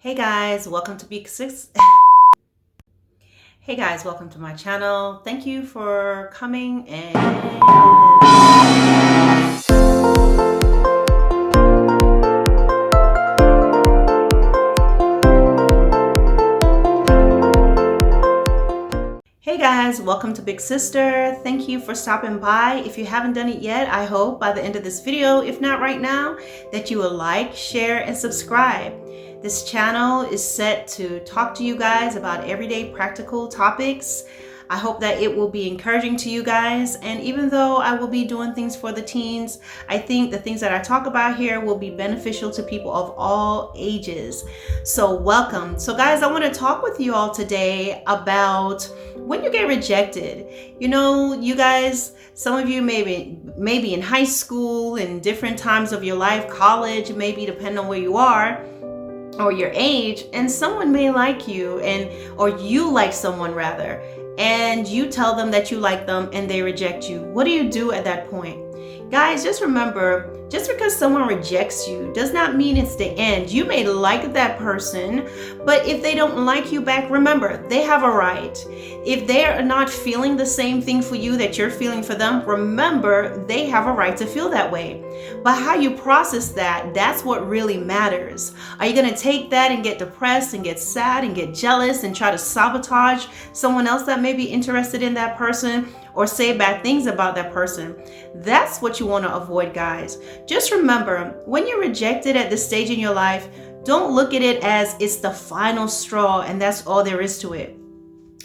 Hey guys, welcome to Beak Six. Hey guys, welcome to my channel. Thank you for coming Hey guys, welcome to Big Sister. Thank you for stopping by. If you haven't done it yet, I hope by the end of this video, if not right now, that you will like, share, and subscribe. This channel is set to talk to you guys about everyday practical topics. I hope that it will be encouraging to you guys. And even though I will be doing things for the teens, I think the things that I talk about here will be beneficial to people of all ages. So welcome. So guys, I want to talk with you all today about when you get rejected. You know, you guys, some of you maybe in high school, in different times of your life, college, maybe depending on where you are or your age, and someone may like you, or you like someone rather, and you tell them that you like them and they reject you. What do you do at that point? Guys, just remember, just because someone rejects you does not mean it's the end. You may like that person, but if they don't like you back, remember, they have a right. If they are not feeling the same thing for you that you're feeling for them, remember, they have a right to feel that way. But how you process that, that's what really matters. Are you going to take that and get depressed and get sad and get jealous and try to sabotage someone else that may be interested in that person, or say bad things about that person? That's what you want to avoid, guys. Just remember, when you're rejected at this stage in your life, don't look at it as it's the final straw and that's all there is to it.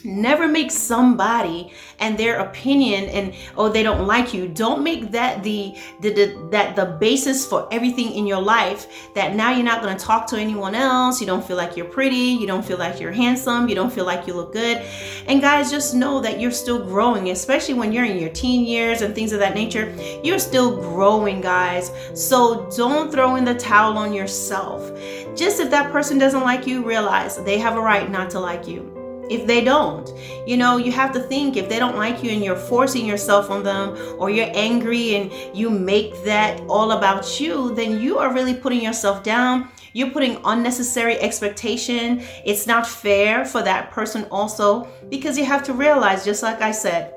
Never make somebody and their opinion they don't like you. Don't make that the basis for everything in your life, that now you're not going to talk to anyone else. You don't feel like you're pretty. You don't feel like you're handsome. You don't feel like you look good. And guys, just know that you're still growing, especially when you're in your teen years and things of that nature. You're still growing, guys. So don't throw in the towel on yourself. Just if that person doesn't like you, realize they have a right not to like you. If they don't, you have to think, if they don't like you and you're forcing yourself on them, or you're angry and you make that all about you, then you are really putting yourself down. You're putting unnecessary expectation. It's not fair for that person also, because you have to realize, just like I said,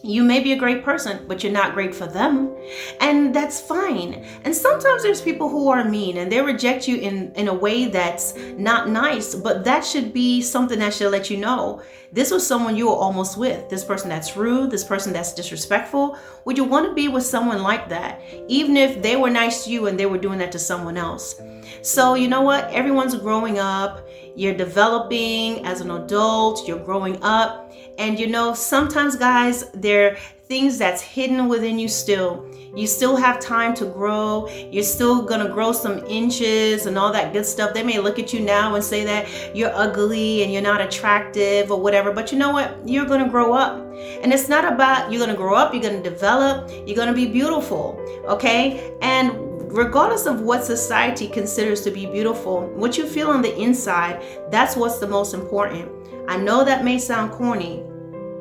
you may be a great person, but you're not great for them. And that's fine. And sometimes there's people who are mean and they reject you in a way that's not nice, but that should be something that should let you know this was someone you were almost with. This person that's rude, this person that's disrespectful. Would you want to be with someone like that, even if they were nice to you and they were doing that to someone else? So you know what? Everyone's growing up. You're developing as an adult. You're growing up. And sometimes, guys, there are things that's hidden within you still. You still have time to grow. You're still going to grow some inches and all that good stuff. They may look at you now and say that you're ugly and you're not attractive or whatever. But you know what? You're going to grow up. And it's not about you're going to grow up. You're going to develop. You're going to be beautiful. Okay? And regardless of what society considers to be beautiful, what you feel on the inside, that's what's the most important. I know that may sound corny.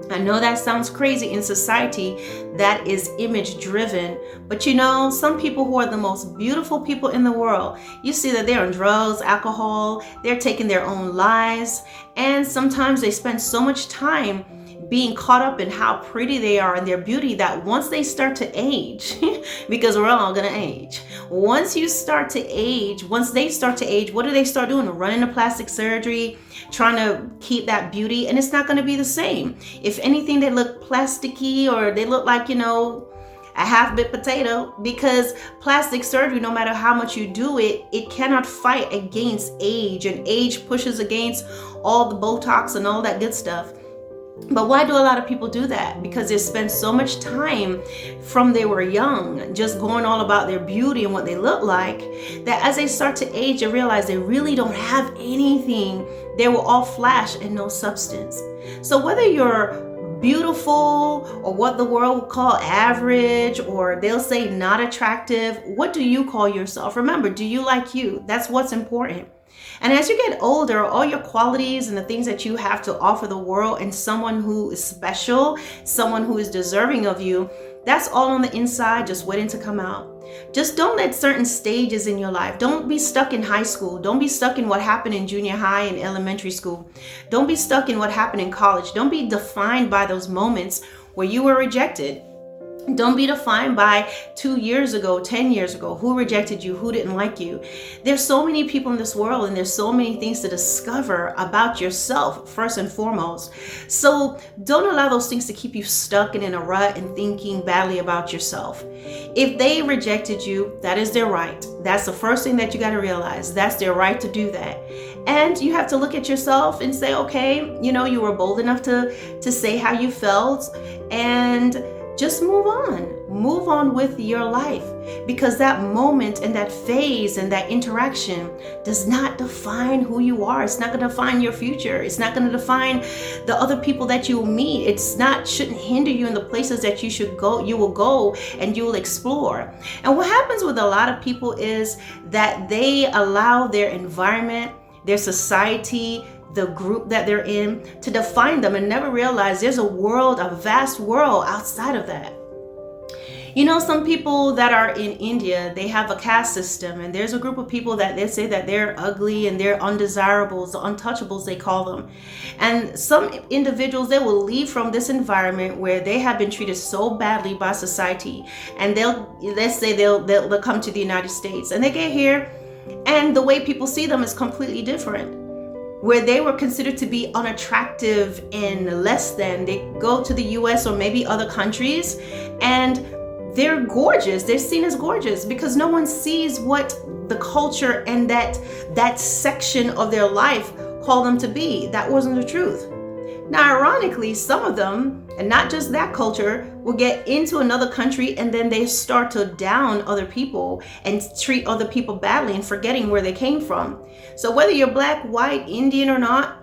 I know that sounds crazy in society that is image driven, but some people who are the most beautiful people in the world, you see that they're on drugs, alcohol, they're taking their own lives, and sometimes they spend so much time being caught up in how pretty they are and their beauty that once they start to age, because we're all gonna age, once they start to age, what do they start doing? Running to plastic surgery, trying to keep that beauty, and it's not gonna be the same. If anything, they look plasticky, or they look like, a half-bit potato, because plastic surgery, no matter how much you do it, it cannot fight against age, and age pushes against all the Botox and all that good stuff. But why do a lot of people do that? Because they spend so much time from they were young just going all about their beauty and what they look like, that as they start to age and realize they really don't have anything, they will all flash and no substance. So whether you're beautiful, or what the world will call average, or they'll say not attractive, what do you call yourself? Remember, do you like you? That's what's important. And as you get older, all your qualities and the things that you have to offer the world, and someone who is special, someone who is deserving of you, That's all on the inside, just waiting to come out. Just don't let certain stages in your life. Don't be stuck in high school. Don't be stuck in what happened in junior high and elementary school. Don't be stuck in what happened in college. Don't be defined by those moments where you were rejected. Don't be defined by 2 years ago, 10 years ago, who rejected you, who didn't like you. There's so many people in this world, and there's so many things to discover about yourself, first and foremost. So don't allow those things to keep you stuck and in a rut and thinking badly about yourself. If they rejected you, that is their right. That's the first thing that you got to realize. That's their right to do that. And you have to look at yourself and say, okay, you were bold enough to say how you felt, and just move on with your life, because that moment and that phase and that interaction does not define who you are. It's not going to define your future. It's not going to define the other people that you will meet. Shouldn't hinder you in the places that you will go and you will explore. And what happens with a lot of people is that they allow their environment, their society, the group that they're in to define them, and never realize there's a vast world outside of that. Some people that are in India, they have a caste system, and there's a group of people that they say that they're ugly and they're undesirables, the untouchables they call them. And some individuals, they will leave from this environment where they have been treated so badly by society, and they'll come to the United States, and they get here, and the way people see them is completely different. Where they were considered to be unattractive and less than, they go to the US or maybe other countries, and they're gorgeous. They're seen as gorgeous because no one sees what the culture and that section of their life call them to be. That wasn't the truth. Now, ironically, some of them, and not just that culture, will get into another country and then they start to down other people and treat other people badly and forgetting where they came from. So whether you're black, white, Indian or not,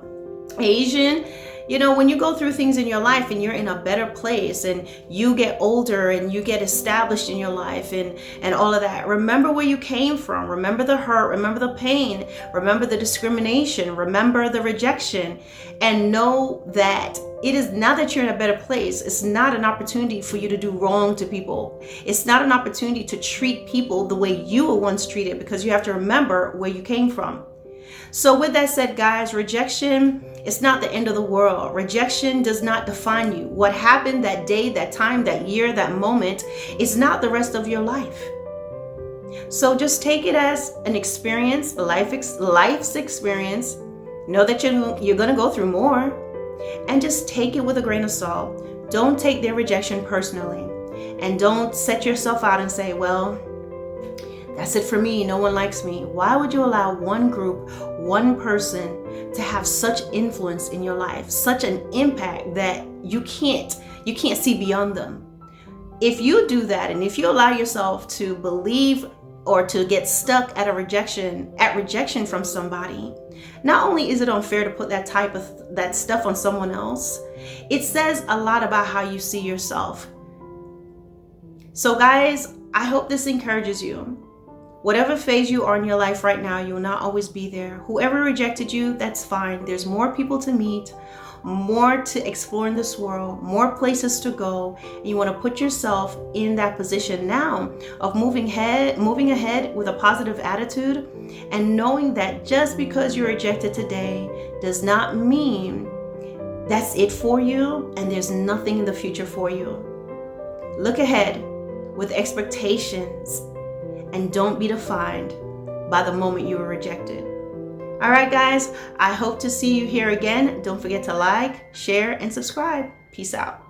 Asian, when you go through things in your life and you're in a better place and you get older and you get established in your life and all of that, remember where you came from. Remember the hurt, remember the pain, remember the discrimination, remember the rejection, and know that it is, now that you're in a better place, it's not an opportunity for you to do wrong to people. It's not an opportunity to treat people the way you were once treated, because you have to remember where you came from. So with that said, guys, rejection is not the end of the world. Rejection does not define you. What happened that day, that time, that year, that moment is not the rest of your life. So just take it as an experience, life's experience. Know that you're going to go through more, and just take it with a grain of salt. Don't take their rejection personally, and don't set yourself out and say, well, that's it for me. No one likes me. Why would you allow one group, one person to have such influence in your life, such an impact that you can't see beyond them? If you do that, and if you allow yourself to believe or to get stuck at rejection from somebody, not only is it unfair to put that stuff on someone else, it says a lot about how you see yourself. So guys, I hope this encourages you. Whatever phase you are in your life right now, you will not always be there. Whoever rejected you, that's fine. There's more people to meet, more to explore in this world, more places to go. And you want to put yourself in that position now of moving ahead with a positive attitude, and knowing that just because you're rejected today does not mean that's it for you and there's nothing in the future for you. Look ahead with expectations, and don't be defined by the moment you were rejected. All right, guys, I hope to see you here again. Don't forget to like, share, and subscribe. Peace out.